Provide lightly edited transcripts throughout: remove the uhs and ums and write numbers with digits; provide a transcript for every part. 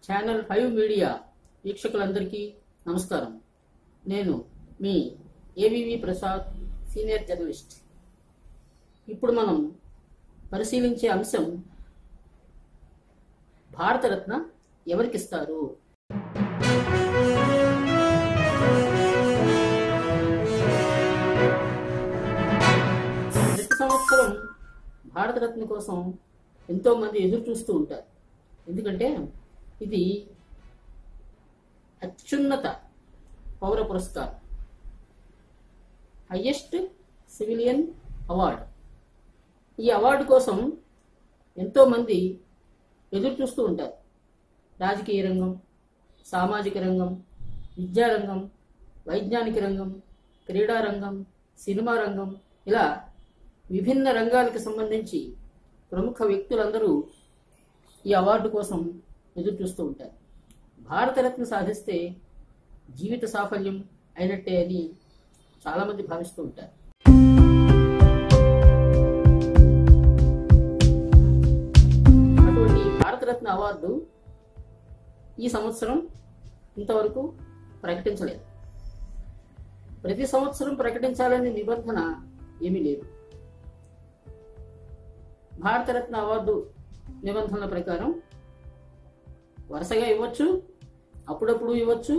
Channel 5 media వీక్షకులందరికీ నమస్కారం. నేను మీ ఏవివి ప్రసాద్, సీనియర్ జర్నలిస్ట్. ఇప్పుడు మనం పరిశీలించే అంశం భారతరత్న ఎవరికిస్తారు? ప్రతి సంవత్సరం భారతరత్న కోసం ఎంతో మంది ఎదురు చూస్తూ ఉంటారు. ఎందుకంటే ఇది అత్యున్నత పౌర పురస్కారం, హైయెస్ట్ సివిలియన్ అవార్డు. ఈ అవార్డు కోసం ఎంతో మంది ఎదురు చూస్తూ ఉంటారు. రాజకీయ రంగం, సామాజిక రంగం, విద్యారంగం, వైజ్ఞానిక రంగం, క్రీడా రంగం, సినిమా రంగం, ఇలా విభిన్న రంగాలకు సంబంధించి ప్రముఖ వ్యక్తులందరూ ఈ అవార్డు కోసం ఎదురు చూస్తూ ఉంటారు. భారతరత్న సాధిస్తే జీవిత సాఫల్యం అయినట్టే అని చాలామంది భావిస్తూ ఉంటారు. అటువంటి భారతరత్న అవార్డు ఈ సంవత్సరం ఇంతవరకు ప్రకటించలేదు. ప్రతి సంవత్సరం ప్రకటించాలనే నిబంధన ఏమీ లేదు. భారతరత్న అవార్డు నిబంధనల ప్రకారం వరుసగా ఇవ్వచ్చు, అప్పుడప్పుడు ఇవ్వచ్చు,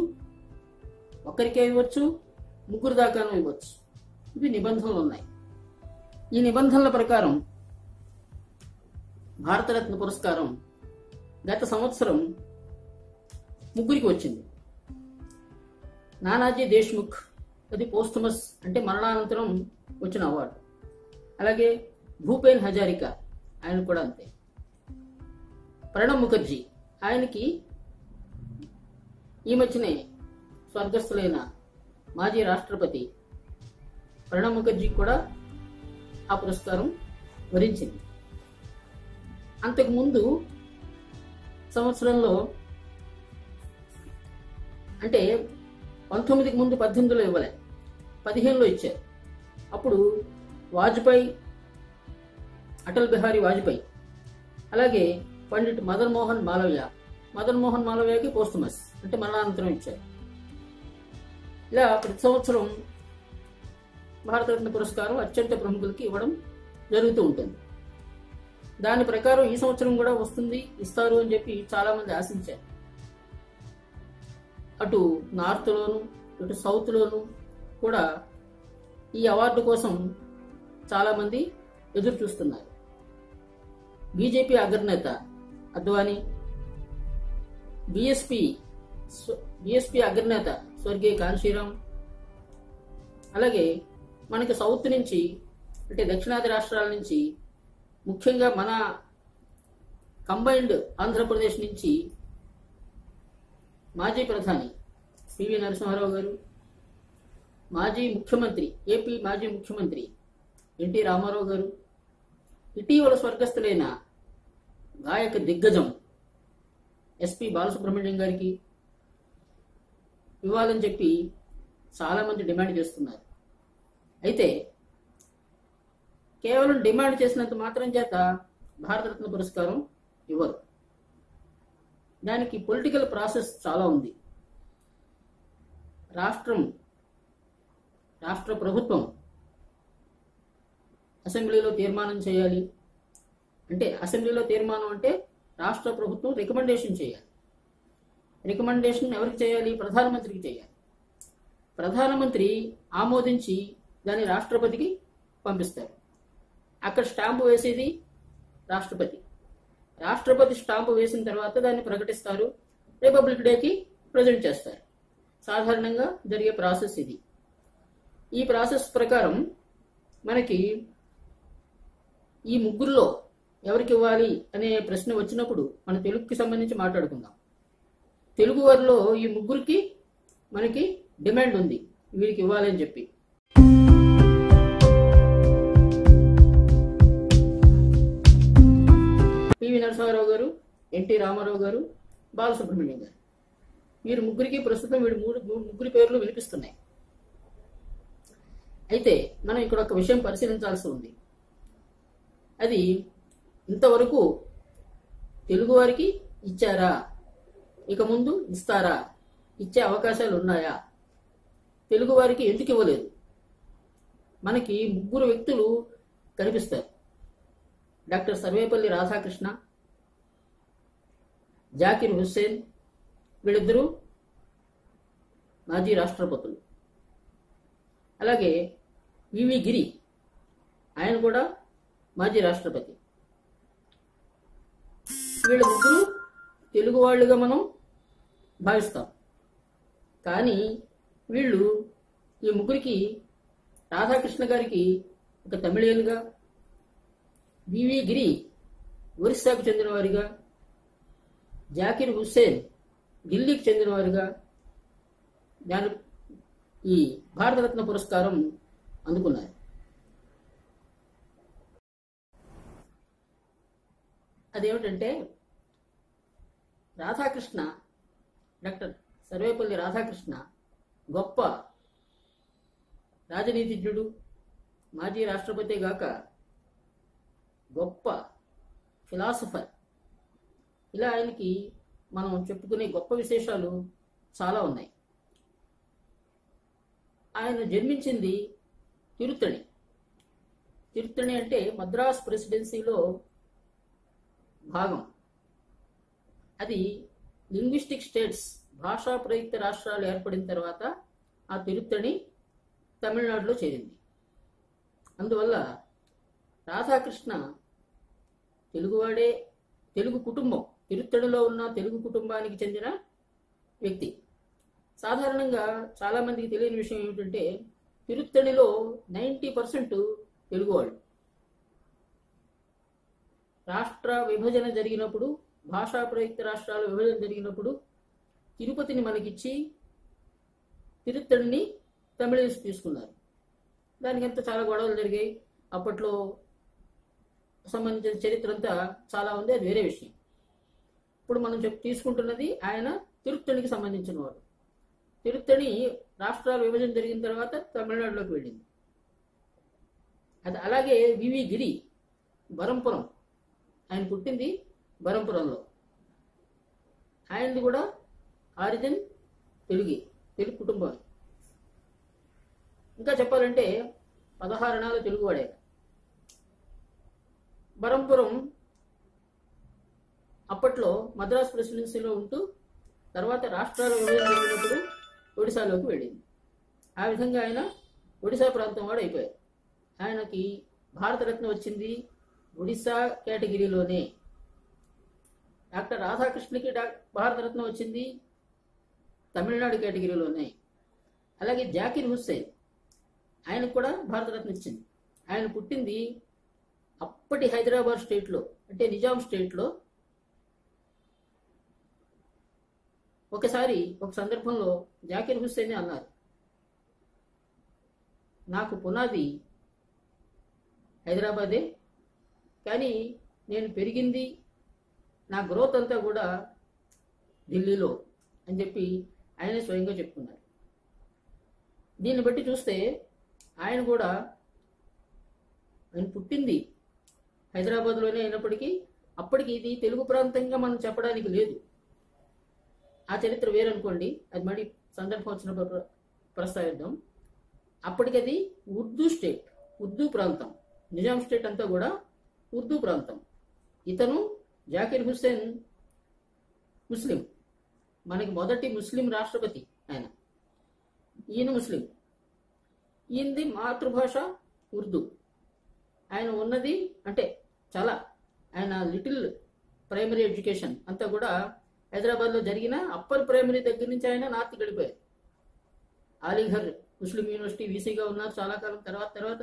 ఒక్కరికే ఇవ్వచ్చు, ముగ్గురు దాకాను ఇవ్వచ్చు. ఇవి నిబంధనలు ఉన్నాయి. ఈ నిబంధనల ప్రకారం భారతరత్న పురస్కారం గత సంవత్సరం ముగ్గురికి వచ్చింది. నానాజీ దేశ్ముఖ్, అది పోస్టమస్, అంటే మరణానంతరం వచ్చిన అవార్డు. అలాగే భూపేన్ హజారికా, ఆయన కూడా అంతే. ప్రణబ్ ముఖర్జీ, ఆయనకి ఈ మధ్యనే స్వర్గస్థులైన మాజీ రాష్ట్రపతి ప్రణబ్ ముఖర్జీ కూడా ఆ పురస్కారం వరించింది. అంతకుముందు సంవత్సరంలో, అంటే 19కి ముందు 18లో ఇవ్వలే, 15లో ఇచ్చారు. అప్పుడు వాజ్పేయి, అటల్ బిహారీ వాజ్పేయి, అలాగే పండిట్ మదన్ మోహన్ మాలవ్యకి పోస్టమస్, అంటే మరణానంతరం ఇచ్చారు. ఇలా ప్రతి సంవత్సరం భారతరత్న పురస్కారం అత్యంత ప్రముఖులకి ఇవ్వడం జరుగుతూ ఉంటుంది. దాని ప్రకారం ఈ సంవత్సరం కూడా వస్తుంది, ఇస్తారు అని చెప్పి చాలా మంది ఆశించారు. అటు నార్త్లోను ఇటు సౌత్లోను కూడా ఈ అవార్డు కోసం చాలా మంది ఎదురు చూస్తున్నారు. బీజేపీ అగ్రనేత అద్వానీ, బీఎస్పీ అగ్రనేత స్వర్గీయ కాన్షీరామ్, అలాగే మనకి సౌత్ నుంచి, అంటే దక్షిణాది రాష్ట్రాల నుంచి, ముఖ్యంగా మన కంబైన్డ్ ఆంధ్రప్రదేశ్ నుంచి మాజీ ప్రధాని పివి నరసింహారావు గారు, ఏపీ మాజీ ముఖ్యమంత్రి ఎన్టీ రామారావు గారు, ఇటీవల స్వర్గస్థులైన గాయక దిగ్గజం ఎస్పి బాలసుబ్రహ్మణ్యం గారికి ఇవ్వాలని చెప్పి చాలా మంది డిమాండ్ చేస్తున్నారు. అయితే కేవలం డిమాండ్ చేసినంత మాత్రం చేత భారతరత్న పురస్కారం ఇవ్వరు. దానికి పొలిటికల్ ప్రాసెస్ చాలా ఉంది. రాష్ట్ర ప్రభుత్వం అసెంబ్లీలో తీర్మానం చేయాలి. అంటే అసెంబ్లీలో తీర్మానం అంటే రాష్ట్ర ప్రభుత్వం రికమెండేషన్ చేయాలి. రికమెండేషన్ ఎవరికి చేయాలి? ప్రధానమంత్రికి చేయాలి. ప్రధానమంత్రి ఆమోదించి దాన్ని రాష్ట్రపతికి పంపిస్తారు. అక్కడ స్టాంపు వేసేది రాష్ట్రపతి. రాష్ట్రపతి స్టాంపు వేసిన తర్వాత దాన్ని ప్రకటిస్తారు, రిపబ్లిక్ డేకి ప్రజెంట్ చేస్తారు. సాధారణంగా జరిగే ప్రాసెస్ ఇది. ఈ ప్రాసెస్ ప్రకారం మనకి ఈ ముగ్గురులో ఎవరికి ఇవ్వాలి అనే ప్రశ్న వచ్చినప్పుడు మన తెలుగుకి సంబంధించి మాట్లాడుకుందాం. తెలుగు వారిలో ఈ ముగ్గురికి మనకి డిమాండ్ ఉంది, వీరికి ఇవ్వాలని చెప్పి. పివి నరసింహారావు గారు, ఎన్టీ రామారావు గారు, బాలసుబ్రహ్మణ్యం గారు, వీరు ముగ్గురికి ప్రస్తుతం ముగ్గురి పేర్లు వినిపిస్తున్నాయి. అయితే మనం ఇక్కడ ఒక విషయం పరిశీలించాల్సి ఉంది. అది ఇంతవరకు తెలుగు వారికి ఇచ్చారా? ఇక ముందు ఇస్తారా, ఇచ్చే అవకాశాలు ఉన్నాయా, తెలుగు వారికి ఎందుకు ఇవ్వలేదు? మనకి ముగ్గురు వ్యక్తులు కనిపిస్తారు. డాక్టర్ సర్వేపల్లి రాధాకృష్ణ, జాకిర్ హుస్సేన్, వీళ్ళిద్దరూ మాజీ రాష్ట్రపతులు. అలాగే వివి గిరి, ఆయన కూడా మాజీ రాష్ట్రపతి. వీళ్ళ ముగ్గురు తెలుగు వాళ్ళుగా మనం భావిస్తాం. కానీ వీళ్ళు, ఈ ముగ్గురికి, రాధాకృష్ణ గారికి ఒక తమిళియన్గా, వివి గిరి ఒరిస్సాకు చెందినవారిగా, జాకిర్ హుస్సేన్ ఢిల్లీకి చెందినవారిగా ఈ భారతరత్న పురస్కారం అందుకున్నారు. అదేమిటంటే, రాధాకృష్ణ, డాక్టర్ సర్వేపల్లి రాధాకృష్ణ గొప్ప రాజనీతిజ్ఞుడు, మాజీ రాష్ట్రపతి గాక గొప్ప ఫిలాసఫర్. ఇలా ఆయనకి మనం చెప్పుకునే గొప్ప విశేషాలు చాలా ఉన్నాయి. ఆయన జన్మించింది తిరుత్తణి. తిరుత్తణి అంటే మద్రాస్ ప్రెసిడెన్సీలో భాగం. అది లింగ్విస్టిక్ స్టేట్స్, భాషా ప్రయుక్త రాష్ట్రాలు ఏర్పడిన తర్వాత ఆ తిరుత్తణి తమిళనాడులో చేరింది. అందువల్ల రాధాకృష్ణ తెలుగువాడే, తెలుగు కుటుంబం, తిరుత్తణిలో ఉన్న తెలుగు కుటుంబానికి చెందిన వ్యక్తి. సాధారణంగా చాలామందికి తెలియని విషయం ఏమిటంటే, తిరుత్తణిలో 90% తెలుగువాళ్ళు. రాష్ట్ర విభజన జరిగినప్పుడు, భాషా ప్రయుక్త రాష్ట్రాల విభజన జరిగినప్పుడు తిరుపతిని మనకిచ్చి తిరుత్తణిని తమిళన్స్ తీసుకున్నారు. దానికి అంతా చాలా గొడవలు జరిగాయి. అప్పట్లో సంబంధించిన చరిత్ర అంతా చాలా ఉంది, అది వేరే విషయం. ఇప్పుడు మనం తీసుకుంటున్నది ఆయన తిరుత్తణికి సంబంధించిన వాడు. తిరుత్తణి రాష్ట్రాల విభజన జరిగిన తర్వాత తమిళనాడులోకి వెళ్ళింది. అది అలాగే వివి గిరి బరంపురం, ఆయన పుట్టింది బరంపురంలో. ఆయనది కూడా ఆరిజిన్ తెలుగు కుటుంబం. ఇంకా చెప్పాలంటే 16 అణాల తెలుగువాడే. బరంపురం అప్పట్లో మద్రాస్ ప్రెసిడెన్సీలో ఉంటూ తర్వాత రాష్ట్రాల విభజన జరిగినప్పుడు ఒడిశాలోకి వెళ్ళింది. ఆ విధంగా ఆయన ఒడిశా ప్రాంతం వాడు అయిపోయారు. ఆయనకి భారతరత్న వచ్చింది ఒడిశా కేటగిరీలోనే. డాక్టర్ రాధాకృష్ణకి భారతరత్న వచ్చింది తమిళనాడు కేటగిరీలోనే. అలాగే జాకిర్ హుస్సేన్, ఆయనకు కూడా భారతరత్న ఇచ్చింది. ఆయన పుట్టింది అప్పటి హైదరాబాద్ స్టేట్లో, అంటే నిజాం స్టేట్లో. ఒకసారి ఒక సందర్భంలో జాకిర్ హుస్సేన్ అన్నారు, నాకు పునాది హైదరాబాదే, కానీ నేను పెరిగింది, నా గ్రోత్ అంతా కూడా ఢిల్లీలో అని చెప్పి ఆయన స్వయంగా చెప్పుకున్నారు. దీన్ని బట్టి చూస్తే ఆయన కూడా, ఆయన పుట్టింది హైదరాబాద్లోనే అయినప్పటికీ అప్పటికి ఇది తెలుగు ప్రాంతంగా మనం చెప్పడానికి లేదు. ఆ చరిత్ర వేరనుకోండి, అది మళ్ళీ సందర్భం వచ్చినప్పుడు ప్రస్తావిద్దాం. అప్పటికి అది ఉర్దూ స్టేట్, ఉర్దూ ప్రాంతం. నిజాం స్టేట్ అంతా కూడా ఉర్దూ ప్రాంతం. ఇతను జాకిర్ హుస్సేన్ ముస్లిం, మనకి మొదటి ముస్లిం రాష్ట్రపతి ఆయన. ఈయన ముస్లిం, ఈయనది మాతృభాష ఉర్దూ. ఆయన ఉన్నది అంటే చాలా, ఆయన లిటిల్ ప్రైమరీ ఎడ్యుకేషన్ అంతా కూడా హైదరాబాద్లో జరిగిన అప్పర్ ప్రైమరీ దగ్గర నుంచి ఆయన నార్త్కి వెళ్ళిపోయారు. అలీఘర్ ముస్లిం యూనివర్సిటీ వీసీగా ఉన్నారు చాలా కాలం. తర్వాత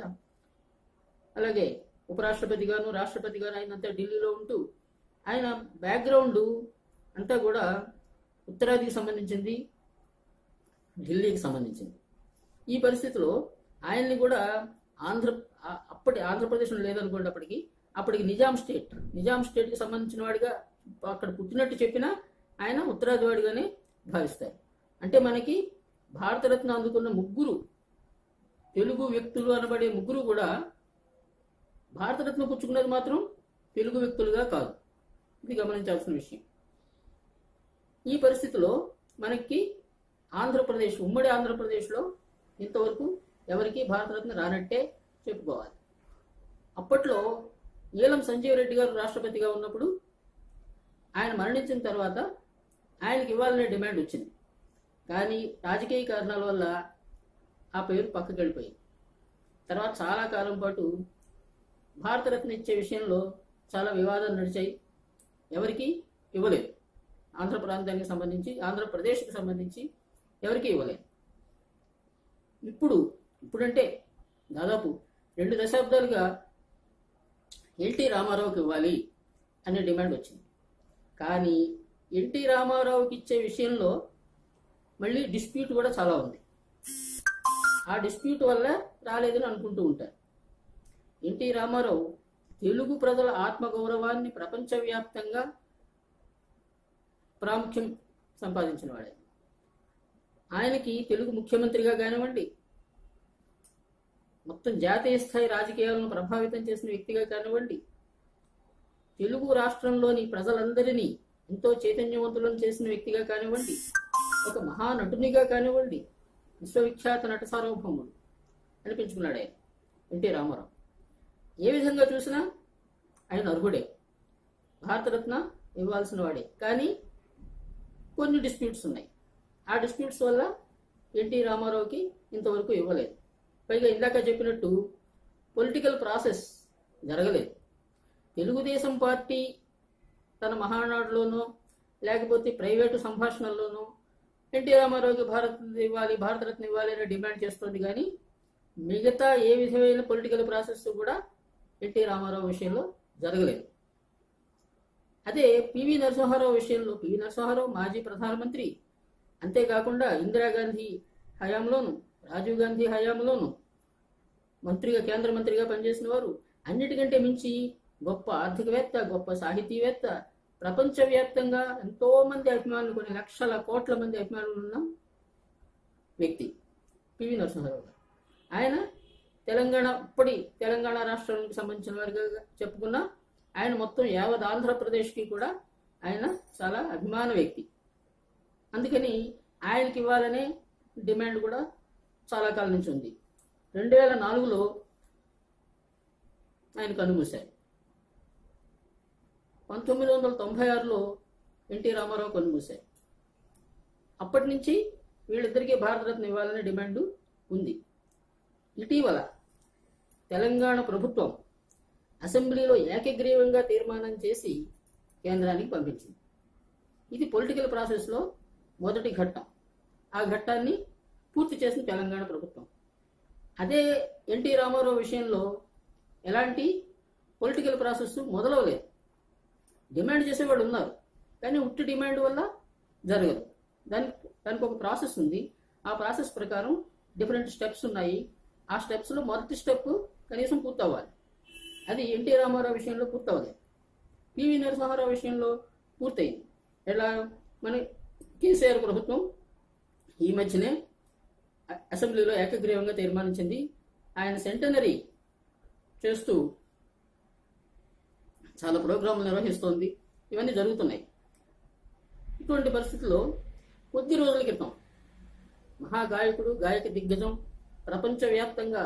అలాగే ఉపరాష్ట్రపతిగాను రాష్ట్రపతిగాను ఆయనంతా ఢిల్లీలో ఉంటూ ఆయన బ్యాక్గ్రౌండ్ అంతా కూడా ఉత్తరాదికి సంబంధించింది, ఢిల్లీకి సంబంధించింది. ఈ పరిస్థితిలో ఆయన్ని కూడా అప్పటి ఆంధ్రప్రదేశ్లో లేదనుకోండి, అప్పటికి నిజాం స్టేట్కి సంబంధించిన వాడిగా అక్కడ పుట్టినట్టు చెప్పినా ఆయన ఉత్తరాది వాడిగానే భావిస్తారు. అంటే మనకి భారతరత్న అందుకున్న ముగ్గురు తెలుగు వ్యక్తులు అనబడే ముగ్గురు కూడా భారతరత్న పుచ్చుకున్నది మాత్రం తెలుగు వ్యక్తులుగా కాదు. ఇది గమనించాల్సిన విషయం. ఈ పరిస్థితిలో మనకి ఆంధ్రప్రదేశ్, ఉమ్మడి ఆంధ్రప్రదేశ్లో ఇంతవరకు ఎవరికి భారతరత్న రానట్టే చెప్పుకోవాలి. అప్పట్లో ఈలం సంజీవ్ రెడ్డి గారు రాష్ట్రపతిగా ఉన్నప్పుడు ఆయన మరణించిన తర్వాత ఆయనకి ఇవ్వాలనే డిమాండ్ వచ్చింది. కానీ రాజకీయ కారణాల వల్ల ఆ పేరు పక్కకి వెళ్ళిపోయింది. తర్వాత చాలా కాలం పాటు భారతరత్న ఇచ్చే విషయంలో చాలా వివాదాలు నడిచాయి. ఎవరికి ఇవ్వలేదు. ఆంధ్ర ప్రాంతానికి సంబంధించి, ఆంధ్రప్రదేశ్కి సంబంధించి ఎవరికి ఇవ్వలేదు. ఇప్పుడంటే దాదాపు 2 దశాబ్దాలుగా ఎన్టీ రామారావుకి ఇవ్వాలి అనే డిమాండ్ వచ్చింది. కానీ ఎన్టీ రామారావుకి ఇచ్చే విషయంలో మళ్ళీ డిస్ప్యూట్ కూడా చాలా ఉంది. ఆ డిస్ప్యూట్ వల్ల రాలేదని అనుకుంటూ ఉంటారు. ఎన్టీ రామారావు తెలుగు ప్రజల ఆత్మగౌరవాన్ని ప్రపంచవ్యాప్తంగా ప్రాముఖ్యం సంపాదించిన వాడే. ఆయనకి తెలుగు ముఖ్యమంత్రిగా కానివ్వండి, మొత్తం జాతీయ స్థాయి రాజకీయాలను ప్రభావితం చేసిన వ్యక్తిగా కానివ్వండి, తెలుగు రాష్ట్రంలోని ప్రజలందరినీ ఎంతో చైతన్యవంతులను చేసిన వ్యక్తిగా కానివ్వండి, ఒక మహానటునిగా కానివ్వండి, విశ్వవిఖ్యాత నట సార్వభౌముడు అనిపించుకున్నాడు ఆయన ఎన్టీ రామారావు. ఏ విధంగా చూసినా ఆయన అర్హుడే, భారతరత్న ఇవ్వాల్సిన వాడే. కానీ కొన్ని డిస్ప్యూట్స్ ఉన్నాయి. ఆ డిస్ప్యూట్స్ వల్ల ఎన్టీ రామారావుకి ఇంతవరకు ఇవ్వలేదు. పైగా ఇందాక చెప్పినట్టు పొలిటికల్ ప్రాసెస్ జరగలేదు. తెలుగుదేశం పార్టీ తన మహానాడులోనో లేకపోతే ప్రైవేటు సంభాషణల్లోనో ఎన్టీ రామారావుకి భారతరత్న ఇవ్వాలి అని డిమాండ్ చేస్తుంది. కానీ మిగతా ఏ విధమైన పొలిటికల్ ప్రాసెస్ కూడా ఎన్టీ రామారావు విషయంలో జరగలేదు. అదే పివి నరసింహారావు విషయంలో, పివి నరసింహారావు మాజీ ప్రధానమంత్రి, అంతేకాకుండా ఇందిరాగాంధీ హయాంలోను, రాజీవ్ గాంధీ హయాంలోను మంత్రిగా, కేంద్ర మంత్రిగా పనిచేసిన వారు, అన్నిటికంటే మించి గొప్ప ఆర్థికవేత్త, గొప్ప సాహితీవేత్త, ప్రపంచవ్యాప్తంగా ఎంతో మంది అభిమానులు, కొన్ని లక్షల కోట్ల మంది అభిమానులు ఉన్న వ్యక్తి పివి నరసింహారావు గారు. ఆయన తెలంగాణ రాష్ట్రానికి సంబంధించిన వారిగా చెప్పుకున్న ఆయన మొత్తం యావత్ ఆంధ్రప్రదేశ్కి కూడా ఆయన చాలా అభిమాన వ్యక్తి. అందుకని ఆయనకి ఇవ్వాలనే డిమాండ్ కూడా చాలా కాలం నుంచి ఉంది. 2004లో ఆయన కన్నుమూశారు. 1996లో ఎన్టీ రామారావు కన్నుమూశారు. అప్పటి నుంచి వీళ్ళిద్దరికీ భారతరత్న ఇవ్వాలనే డిమాండ్ ఉంది. ఇటీవల తెలంగాణ ప్రభుత్వం అసెంబ్లీలో ఏకగ్రీవంగా తీర్మానం చేసి కేంద్రానికి పంపించింది. ఇది పొలిటికల్ ప్రాసెస్లో మొదటి ఘట్టం. ఆ ఘట్టాన్ని పూర్తి చేసిన తెలంగాణ ప్రభుత్వం. అదే ఎన్టీ రామారావు విషయంలో ఎలాంటి పొలిటికల్ ప్రాసెస్ మొదలవలేదు. డిమాండ్ చేసేవాళ్ళు ఉన్నారు, కానీ ఉట్టి డిమాండ్ వల్ల జరగదు. దానికి ఒక ప్రాసెస్ ఉంది. ఆ ప్రాసెస్ ప్రకారం డిఫరెంట్ స్టెప్స్ ఉన్నాయి. ఆ స్టెప్స్లో మొదటి స్టెప్ కనీసం పూర్తవ్వాలి. అది ఎన్టీ రామారావు విషయంలో పూర్తవలేదు. పివి నరసింహారావు విషయంలో పూర్తయింది. ఎలా, మన కేసీఆర్ ప్రభుత్వం ఈ మధ్యనే అసెంబ్లీలో ఏకగ్రీవంగా తీర్మానించింది. ఆయన సెంటనరీ చేస్తూ చాలా ప్రోగ్రాంలు నిర్వహిస్తోంది. ఇవన్నీ జరుగుతున్నాయి. ఇటువంటి పరిస్థితుల్లో కొద్ది రోజుల క్రితం మహాగాయకుడు, గాయక దిగ్గజం, ప్రపంచవ్యాప్తంగా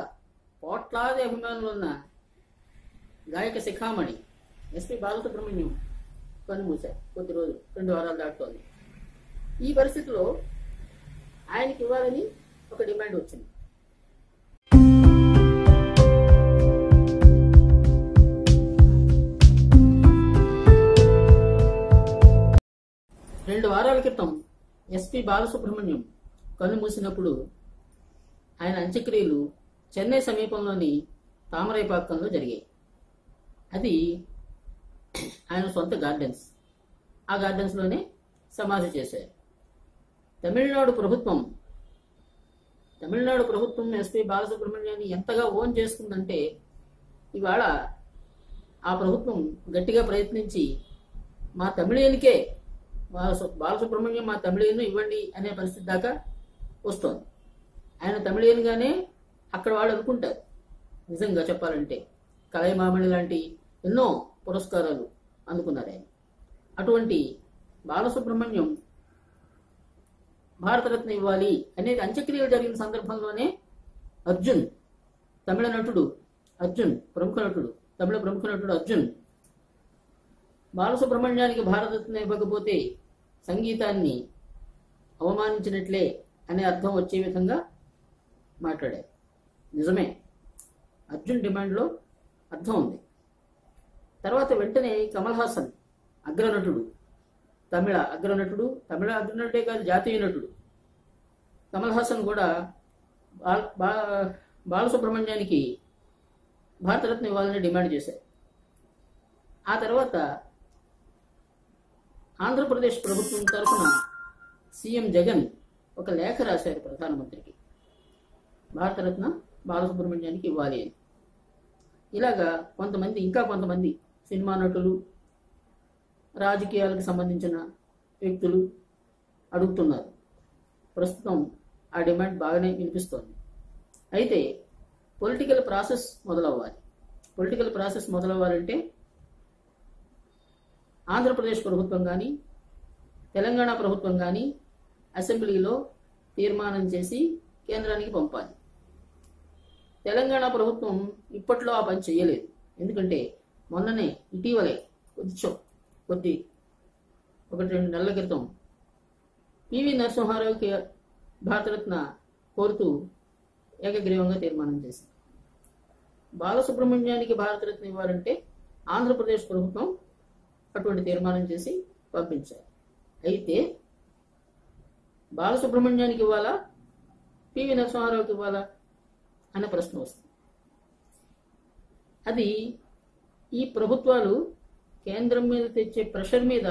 కోట్లాది అభిమానులు ఉన్న గాయక శిఖామణి ఎస్పి బాలసుబ్రహ్మణ్యం కన్నుమూశారు. కొద్ది రోజులు, 2 వారాలు దాటుతోంది. ఈ పరిస్థితిలో ఆయనకి ఇవ్వాలని ఒక డిమాండ్ వచ్చింది. రెండు వారాల క్రితం ఎస్పి బాలసుబ్రహ్మణ్యం కన్నుమూసినప్పుడు ఆయన అంత్యక్రియలు చెన్నై సమీపంలోని తామరైపాకంలో జరిగాయి. అది ఆయన సొంత గార్డెన్స్. ఆ గార్డెన్స్లోనే సమాధి చేశారు. తమిళనాడు ప్రభుత్వం ఎస్పి బాలసుబ్రహ్మణ్యాన్ని ఎంతగా ఓన్ చేసుకుందంటే, ఇవాళ ఆ ప్రభుత్వం గట్టిగా ప్రయత్నించి మా తమిళియన్కే, బాలసుబ్రహ్మణ్యం మా తమిళియన్ ఇవ్వండి అనే పరిస్థితి దాకా వస్తోంది. ఆయన తమిళియన్గానే అక్కడ వాళ్ళు అనుకుంటారు. నిజంగా చెప్పాలంటే కలైమామణి లాంటి ఎన్నో పురస్కారాలు అందుకున్నారు ఆయన. అటువంటి బాలసుబ్రహ్మణ్యం భారతరత్న ఇవ్వాలి అనేది అంత్యక్రియలు జరిగిన సందర్భంలోనే అర్జున్, తమిళ నటుడు అర్జున్, ప్రముఖ నటుడు, తమిళ ప్రముఖ నటుడు అర్జున్ బాలసుబ్రహ్మణ్యానికి భారతరత్న ఇవ్వకపోతే సంగీతాన్ని అవమానించినట్లే అనే అర్థం వచ్చే విధంగా మాట్లాడారు. నిజమే, అర్జున్ డిమాండ్లో అర్థం ఉంది. తర్వాత వెంటనే కమల్ హాసన్ అగ్రనటుడు, తమిళ అగ్రనటుడే కాదు, జాతీయ నటుడు కమల్ హాసన్ కూడా బాలసుబ్రహ్మణ్యానికి భారతరత్న ఇవ్వాలని డిమాండ్ చేశారు. ఆ తర్వాత ఆంధ్రప్రదేశ్ ప్రభుత్వం తరఫున సీఎం జగన్ ఒక లేఖ రాశారు ప్రధానమంత్రికి, భారతరత్న బాలసుబ్రహ్మణ్యానికి ఇవ్వాలి అని. ఇలాగా ఇంకా కొంతమంది సినిమా నటులు, రాజకీయాలకు సంబంధించిన వ్యక్తులు అడుగుతున్నారు. ప్రస్తుతం ఆ డిమాండ్ బాగానే వినిపిస్తోంది. అయితే పొలిటికల్ ప్రాసెస్ మొదలవ్వాలంటే ఆంధ్రప్రదేశ్ ప్రభుత్వం కానీ తెలంగాణ ప్రభుత్వం కానీ అసెంబ్లీలో తీర్మానం చేసి కేంద్రానికి పంపాలి. తెలంగాణ ప్రభుత్వం ఇప్పట్లో ఆ పని చేయలేదు. ఎందుకంటే మొన్ననే ఇటీవలే ఒకటి రెండు నెలల క్రితం పివి నరసింహారావుకి భారతరత్న కోరుతూ ఏకగ్రీవంగా తీర్మానం చేసింది. బాలసుబ్రహ్మణ్యానికి భారతరత్న ఇవ్వాలంటే ఆంధ్రప్రదేశ్ ప్రభుత్వం అటువంటి తీర్మానం చేసి పంపించారు. అయితే బాలసుబ్రహ్మణ్యానికి ఇవ్వాలా, పివి నరసింహారావుకి ఇవ్వాలా అనే ప్రశ్న వస్తుంది. అది ఈ ప్రభుత్వాలు కేంద్రం మీద తెచ్చే ప్రెషర్ మీద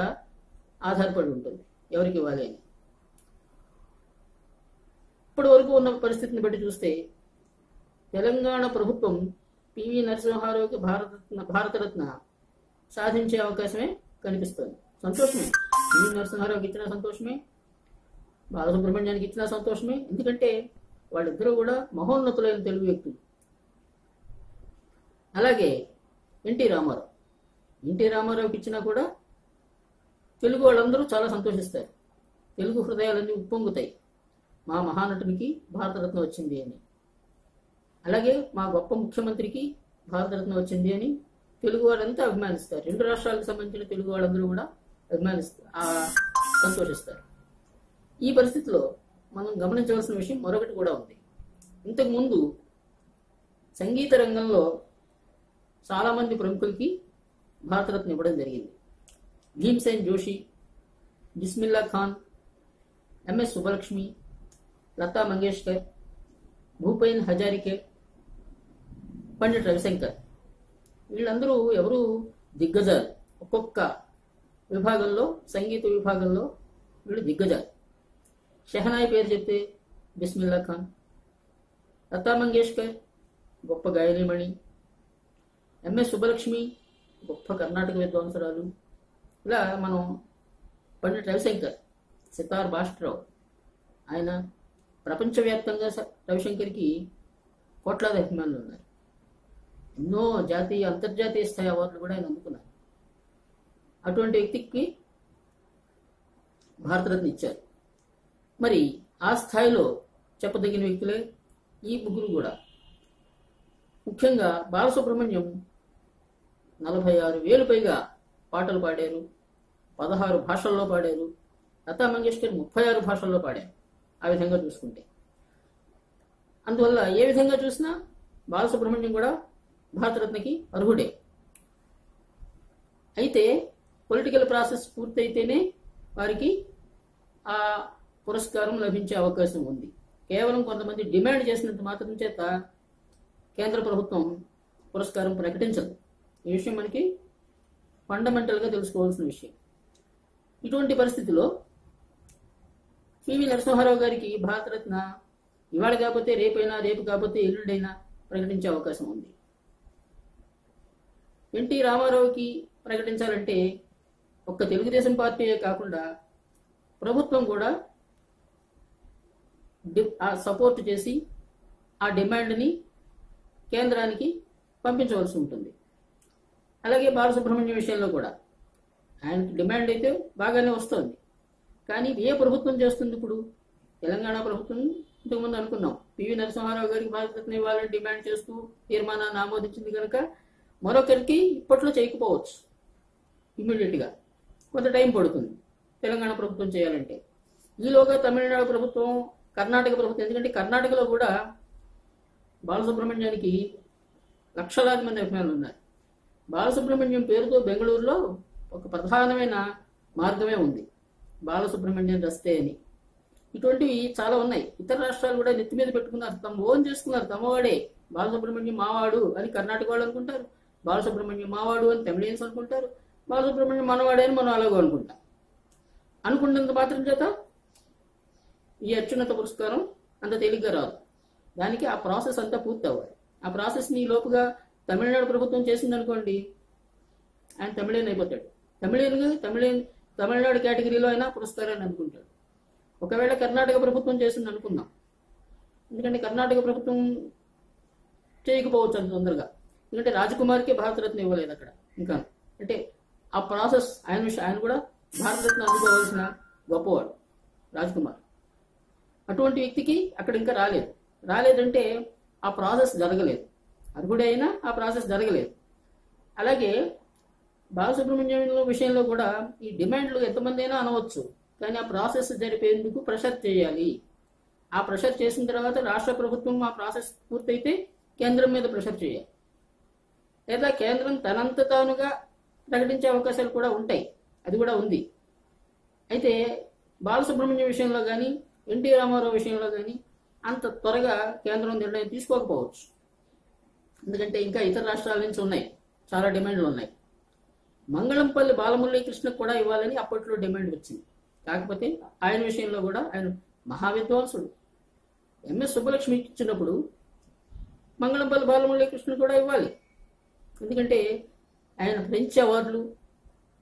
ఆధారపడి ఉంటుంది ఎవరికి ఇవ్వాలి అని. ఇప్పటి వరకు ఉన్న పరిస్థితిని బట్టి చూస్తే తెలంగాణ ప్రభుత్వం పివి నరసింహారావుకి భారతరత్న సాధించే అవకాశమే కనిపిస్తుంది. సంతోషమే, పివి నరసింహారావుకి ఇచ్చిన సంతోషమే, బాలసుబ్రహ్మణ్యానికి ఇచ్చిన సంతోషమే. ఎందుకంటే వాళ్ళిద్దరూ కూడా మహోన్నతులైన తెలుగు వ్యక్తులు. అలాగే ఎన్టీ రామారావుకి ఇచ్చినా కూడా తెలుగు వాళ్ళందరూ చాలా సంతోషిస్తారు. తెలుగు హృదయాలన్నీ ఉప్పొంగుతాయి, మా మహానటునికి భారతరత్న వచ్చింది అని. అలాగే మా గొప్ప ముఖ్యమంత్రికి భారతరత్న వచ్చింది అని తెలుగు వాళ్ళంతా అభిమానిస్తారు. రెండు రాష్ట్రాలకు సంబంధించిన తెలుగు వాళ్ళందరూ కూడా సంతోషిస్తారు. ఈ పరిస్థితిలో మనం గమనించవలసిన విషయం మరొకటి కూడా ఉంది. ఇంతకుముందు సంగీత రంగంలో చాలామంది ప్రముఖులకి భారతరత్న ఇవ్వడం జరిగింది. భీమ్సేన్ జోషి, బిస్మిల్లా ఖాన్, ఎంఎస్ సుబ్బలక్ష్మి, లతా మంగేష్కర్, భూపేన్ హజారికే, పండిట్ రవిశంకర్, వీళ్ళందరూ ఎవరు దిగ్గజాలు. ఒక్కొక్క విభాగంలో, సంగీత విభాగంలో వీళ్ళు దిగ్గజాలు. షెహనాయి పేరు చెప్తే బిస్మిల్లా ఖాన్, లతా మంగేష్కర్ గొప్ప గాయనిమణి, ఎంఎస్ సుబ్బలక్ష్మి గొప్ప కర్ణాటక విద్వాంసరాలు. ఇలా మనం పండిట్ రవిశంకర్, సితార్ బాస్ట్రావు, ఆయన ప్రపంచవ్యాప్తంగా రవిశంకర్కి కోట్లాది అభిమానులు ఉన్నారు. ఎన్నో జాతీయ అంతర్జాతీయ స్థాయి అవార్డులు కూడా ఆయన అందుకున్నారు. అటువంటి వ్యక్తికి భారతరత్న ఇచ్చారు. మరి ఆ స్థాయిలో చెప్పదగిన వ్యక్తులే ఈ ముగ్గురు కూడా. ముఖ్యంగా బాలసుబ్రహ్మణ్యం 46,000 పైగా పాటలు పాడారు, 16 భాషల్లో పాడారు. లతా మంగేష్కర్ 36 భాషల్లో పాడారు. ఆ విధంగా చూసుకుంటే, అందువల్ల ఏ విధంగా చూసినా బాలసుబ్రహ్మణ్యం కూడా భారతరత్నకి అర్హుడే. అయితే పొలిటికల్ ప్రాసెస్ పూర్తయితేనే వారికి ఆ పురస్కారం లభించే అవకాశం ఉంది. కేవలం కొంతమంది డిమాండ్ చేసినంత మాత్రం చేత కేంద్ర ప్రభుత్వం పురస్కారం ప్రకటించదు. ఈ విషయం మనకి ఫండమెంటల్గా తెలుసుకోవాల్సిన విషయం. ఇటువంటి పరిస్థితిలో పివి నరసింహారావు గారికి భారతరత్న ఇవాళ కాకపోతే రేపైనా, రేపు కాకపోతే ఎల్లుండైనా ప్రకటించే అవకాశం ఉంది. ఎన్టీ రామారావుకి ప్రకటించాలంటే ఒక్క తెలుగుదేశం పార్టీయే కాకుండా ప్రభుత్వం కూడా సపోర్ట్ చేసి ఆ డిమాండ్ని కేంద్రానికి పంపించవలసి ఉంటుంది. అలాగే బాలసుబ్రహ్మణ్యం విషయంలో కూడా ఆయనకి డిమాండ్ అయితే బాగానే వస్తుంది. కానీ ఏ ప్రభుత్వం చేస్తుంది? ఇప్పుడు తెలంగాణ ప్రభుత్వం ఇంతకుముందు అనుకున్నాం పివి నరసింహారావు గారికి భారతరత్న ఇవ్వాలని డిమాండ్ చేస్తూ తీర్మానాన్ని ఆమోదించింది కనుక మరొకరికి ఇప్పట్లో చేయకపోవచ్చు. ఇమ్మీడియట్గా కొంత టైం పడుతుంది తెలంగాణ ప్రభుత్వం చేయాలంటే. ఈలోగా తమిళనాడు ప్రభుత్వం, కర్ణాటక ప్రభుత్వం, ఎందుకంటే కర్ణాటకలో కూడా బాలసుబ్రహ్మణ్యానికి లక్షలాది మంది అభిమానులు ఉన్నారు. బాలసుబ్రహ్మణ్యం పేరుతో బెంగళూరులో ఒక ప్రధానమైన మార్గమే ఉంది, బాలసుబ్రహ్మణ్యం రస్తే అని. ఇటువంటివి చాలా ఉన్నాయి. ఇతర రాష్ట్రాలు కూడా నెత్తి మీద పెట్టుకున్నారు, తమ ఓన్ చేసుకున్నారు. తమవాడే బాలసుబ్రహ్మణ్యం మావాడు అని కర్ణాటక వాళ్ళు అనుకుంటారు, బాలసుబ్రహ్మణ్యం మావాడు అని తమిళియన్స్ అనుకుంటారు, బాలసుబ్రహ్మణ్యం మనవాడే అని మనం అలాగో అనుకుంటాం. అనుకున్నంత మాత్రం చేత ఈ అత్యున్నత పురస్కారం అంత తేలిగ్గా రాదు. దానికి ఆ ప్రాసెస్ అంతా పూర్తి అవ్వాలి. ఆ ప్రాసెస్ని ఈ లోపుగా తమిళనాడు ప్రభుత్వం చేసిందనుకోండి, ఆయన తమిళియన్ అయిపోతాడు. తమిళనాడు కేటగిరీలో అయినా పురస్కారాన్ని అనుకుంటాడు. ఒకవేళ కర్ణాటక ప్రభుత్వం చేసింది అనుకుందాం, ఎందుకంటే కర్ణాటక ప్రభుత్వం చేయకపోవచ్చు అంత తొందరగా, ఎందుకంటే రాజకుమార్కే భారతరత్న ఇవ్వలేదు అక్కడ ఇంకా. అంటే ఆ ప్రాసెస్ ఆయన కూడా భారతరత్న అందుకోవాల్సిన గొప్పవాడు రాజకుమార్. అటువంటి వ్యక్తికి అక్కడ ఇంకా రాలేదంటే ఆ ప్రాసెస్ జరగలేదు. అర్హుడే అయినా ఆ ప్రాసెస్ జరగలేదు. అలాగే బాలసుబ్రహ్మణ్యం విషయంలో కూడా ఈ డిమాండ్లు ఎంతమంది అయినా అనవచ్చు, కానీ ఆ ప్రాసెస్ జరిపేందుకు ప్రెషర్ చేయాలి. ఆ ప్రెషర్ చేసిన తర్వాత రాష్ట్ర ప్రభుత్వం ఆ ప్రాసెస్ పూర్తయితే కేంద్రం మీద ప్రెషర్ చేయాలి, లేదా కేంద్రం తనంత తానుగా ప్రకటించే అవకాశాలు కూడా ఉంటాయి. అది కూడా ఉంది. అయితే బాలసుబ్రహ్మణ్యం విషయంలో కానీ ఎన్టీ రామారావు విషయంలో కానీ అంత త్వరగా కేంద్రం నిర్ణయం తీసుకోకపోవచ్చు. ఎందుకంటే ఇంకా ఇతర రాష్ట్రాల నుంచి ఉన్నాయి, చాలా డిమాండ్లు ఉన్నాయి. మంగళంపల్లి బాలమురళీకృష్ణకు కూడా ఇవ్వాలని అప్పట్లో డిమాండ్ వచ్చింది. కాకపోతే ఆయన విషయంలో కూడా ఆయన మహావిద్వాంసుడు. ఎంఎస్ సుబ్బలక్ష్మి ఇచ్చినప్పుడు మంగళంపల్లి బాలమురళీకృష్ణ కూడా ఇవ్వాలి. ఎందుకంటే ఆయన ఫ్రెంచ్ అవార్డులు,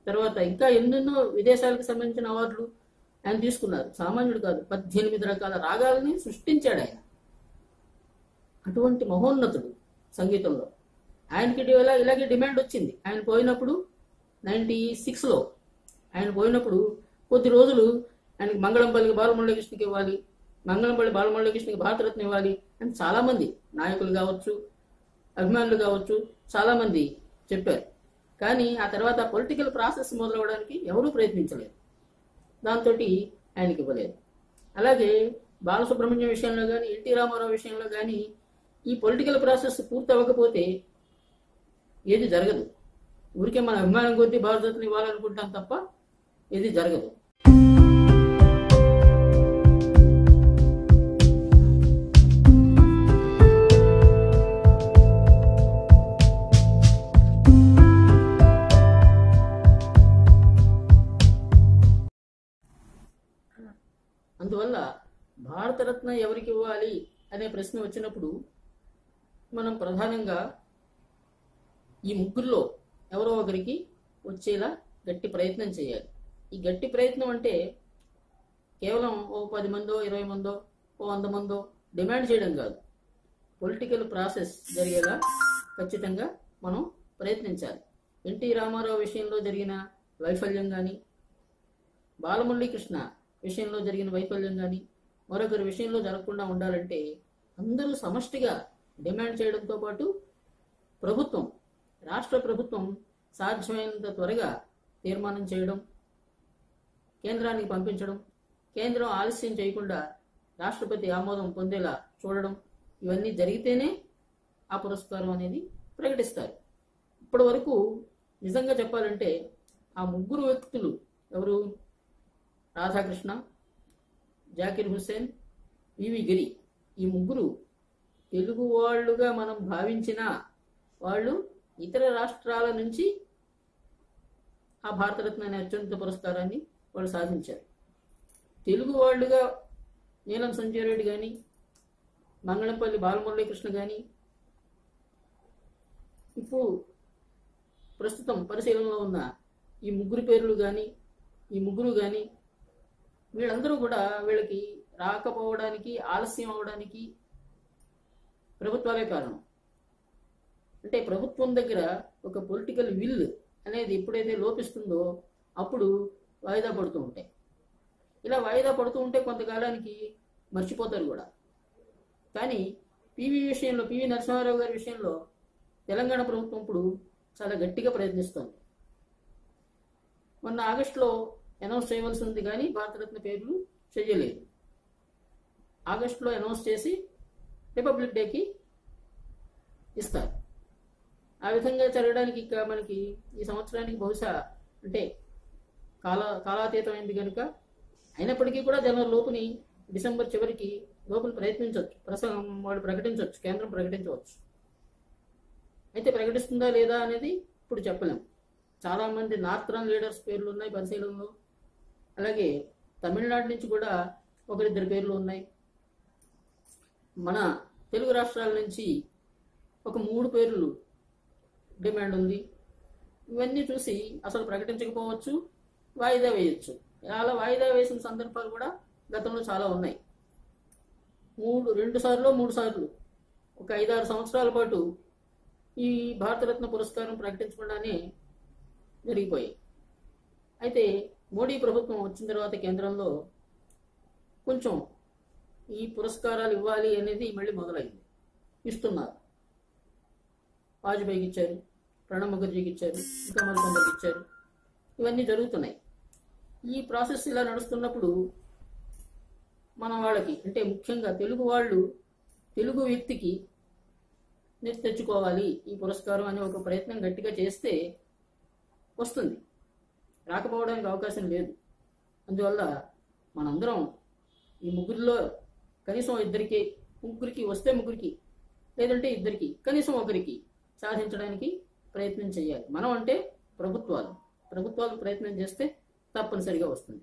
తర్వాత ఇంకా ఎన్నెన్నో విదేశాలకు సంబంధించిన అవార్డులు ఆయన తీసుకున్నారు. సామాన్యుడు కాదు, 18 రకాల రాగాలని సృష్టించాడు ఆయన. అటువంటి మహోన్నతుడు సంగీతంలో. ఆయనకి ఇలాగే డిమాండ్ వచ్చింది. ఆయన పోయినప్పుడు 96లో ఆయన పోయినప్పుడు కొద్ది రోజులు ఆయనకి మంగళంపల్లి బాలమురళీకృష్ణకి ఇవ్వాలి, మంగళంపల్లి బాలమురళీకృష్ణకి భారతరత్న ఇవ్వాలి అని చాలామంది నాయకులు కావచ్చు, అభిమానులు కావచ్చు, చాలామంది చెప్పారు. కానీ ఆ తర్వాత పొలిటికల్ ప్రాసెస్ మొదలవడానికి ఎవరూ ప్రయత్నించలేదు. దాంతో ఆయనకి ఇవ్వలేదు. అలాగే బాలసుబ్రహ్మణ్యం విషయంలో కానీ ఎన్టీ రామారావు విషయంలో కానీ ఈ పొలిటికల్ ప్రాసెస్ పూర్తి అవ్వకపోతే ఏది జరగదు. ఊరికే మన అభిమానం కొద్దీ భారతరత్న ఇవ్వాలనుకుంటాం తప్ప ఏది జరగదు. అందువల్ల భారతరత్న ఎవరికి ఇవ్వాలి అనే ప్రశ్న వచ్చినప్పుడు మనం ప్రధానంగా ఈ ముగ్గురులో ఎవరో ఒకరికి వచ్చేలా గట్టి ప్రయత్నం చేయాలి. ఈ గట్టి ప్రయత్నం అంటే కేవలం ఓ 10 మందో 20 మందో ఓ 100 మందో డిమాండ్ చేయడం కాదు. పొలిటికల్ ప్రాసెస్ జరిగేలా ఖచ్చితంగా మనం ప్రయత్నించాలి. ఎన్టీ రామారావు విషయంలో జరిగిన వైఫల్యం కానీ, బాలమురళీకృష్ణ విషయంలో జరిగిన వైఫల్యం కానీ మరొకరి విషయంలో జరగకుండా ఉండాలంటే అందరూ సమష్టిగా డిమాండ్ చేయడంతో పాటు ప్రభుత్వం, రాష్ట్ర ప్రభుత్వం సాధ్యమైనంత త్వరగా తీర్మానం చేయడం, కేంద్రానికి పంపించడం, కేంద్రం ఆలస్యం చేయకుండా రాష్ట్రపతి ఆమోదం పొందేలా చూడడం, ఇవన్నీ జరిగితేనే ఆ పురస్కారం అనేది ప్రకటిస్తారు. ఇప్పటి వరకు నిజంగా చెప్పాలంటే ఆ ముగ్గురు వ్యక్తులు ఎవరు? రాధాకృష్ణ, జాకిర్ హుస్సేన్, వివి గిరి. ఈ ముగ్గురు తెలుగు వాళ్ళుగా మనం భావించిన వాళ్ళు ఇతర రాష్ట్రాల నుంచి ఆ భారతరత్న అనే అత్యున్నత పురస్కారాన్ని వాళ్ళు సాధించారు. తెలుగు వాళ్ళుగా నీలం సంజయ్ రెడ్డి కానీ, మంగళంపల్లి బాలమురళీకృష్ణ కానీ, ఇప్పుడు ప్రస్తుతం పరిశీలనలో ఉన్న ఈ ముగ్గురు పేర్లు కానీ, ఈ ముగ్గురు కానీ వీళ్ళందరూ కూడా వీళ్ళకి రాకపోవడానికి, ఆలస్యం అవడానికి ప్రభుత్వాలే కారణం. అంటే ప్రభుత్వం దగ్గర ఒక పొలిటికల్ విల్ అనేది ఎప్పుడైతే లోపిస్తుందో అప్పుడు వాయిదా పడుతూ ఉంటాయి. ఇలా వాయిదా పడుతూ ఉంటే కొంతకాలానికి మర్చిపోతారు కూడా. కానీ పివి నరసింహారావు గారి విషయంలో తెలంగాణ ప్రభుత్వం ఇప్పుడు చాలా గట్టిగా ప్రయత్నిస్తోంది. మొన్న ఆగస్టులో అనౌన్స్ చేయవలసి ఉంది, కానీ భారతరత్న పేర్లు చెయ్యలేదు. ఆగస్టులో అనౌన్స్ చేసి రిపబ్లిక్ డేకి ఇస్తారు. ఆ విధంగా జరగడానికి ఇక మనకి ఈ సంవత్సరానికి బహుశా అంటే కాలాతీతమైంది కనుక, అయినప్పటికీ కూడా జనవరి లోపుని, డిసెంబర్ చివరికి లోపల ప్రయత్నించవచ్చు, వాళ్ళు ప్రకటించవచ్చు, కేంద్రం ప్రకటించవచ్చు. అయితే ప్రకటిస్తుందా లేదా అనేది ఇప్పుడు చెప్పలేం. చాలామంది నార్థరన్ లీడర్స్ పేర్లు ఉన్నాయి పరిశీలనలో. అలాగే తమిళనాడు నుంచి కూడా ఒకరిద్దరు పేర్లు ఉన్నాయి. మన తెలుగు రాష్ట్రాల నుంచి ఒక 3 పేర్లు డిమాండ్ ఉంది. ఇవన్నీ చూసి అసలు ప్రకటించకపోవచ్చు, వాయిదా వేయచ్చు. అలా వాయిదా వేసిన సందర్భాలు కూడా గతంలో చాలా ఉన్నాయి. 2 సార్లు 3 సార్లు ఒక 5-6 సంవత్సరాల పాటు ఈ భారతరత్న పురస్కారం ప్రకటించకుండానే జరిగిపోయాయి. అయితే మోడీ ప్రభుత్వం వచ్చిన తర్వాత కేంద్రంలో కొంచెం ఈ పురస్కారాలు ఇవ్వాలి అనేది మళ్ళీ మొదలైంది. ఇస్తున్నారు. వాజ్పేయికి ఇచ్చారు, ప్రణబ్ ముఖర్జీకి ఇచ్చారు, ఇంకా మరికొందరికి ఇచ్చారు. ఇవన్నీ జరుగుతున్నాయి. ఈ ప్రాసెస్ ఇలా నడుస్తున్నప్పుడు మన వాళ్ళకి అంటే ముఖ్యంగా తెలుగు వాళ్ళు, తెలుగు వ్యక్తికి తెచ్చుకోవాలి ఈ పురస్కారం అనే ఒక ప్రయత్నం గట్టిగా చేస్తే వస్తుంది. రాకపోవడానికి అవకాశం లేదు. అందువల్ల మనందరం ఈ ముగ్గురిలో కనీసం ముగ్గురికి వస్తే ముగ్గురికి, లేదంటే ఇద్దరికి, కనీసం ఒకరికి సాధించడానికి ప్రయత్నం చేయాలి. మనం అంటే ప్రభుత్వాలు ప్రయత్నం చేస్తే తప్పనిసరిగా వస్తుంది.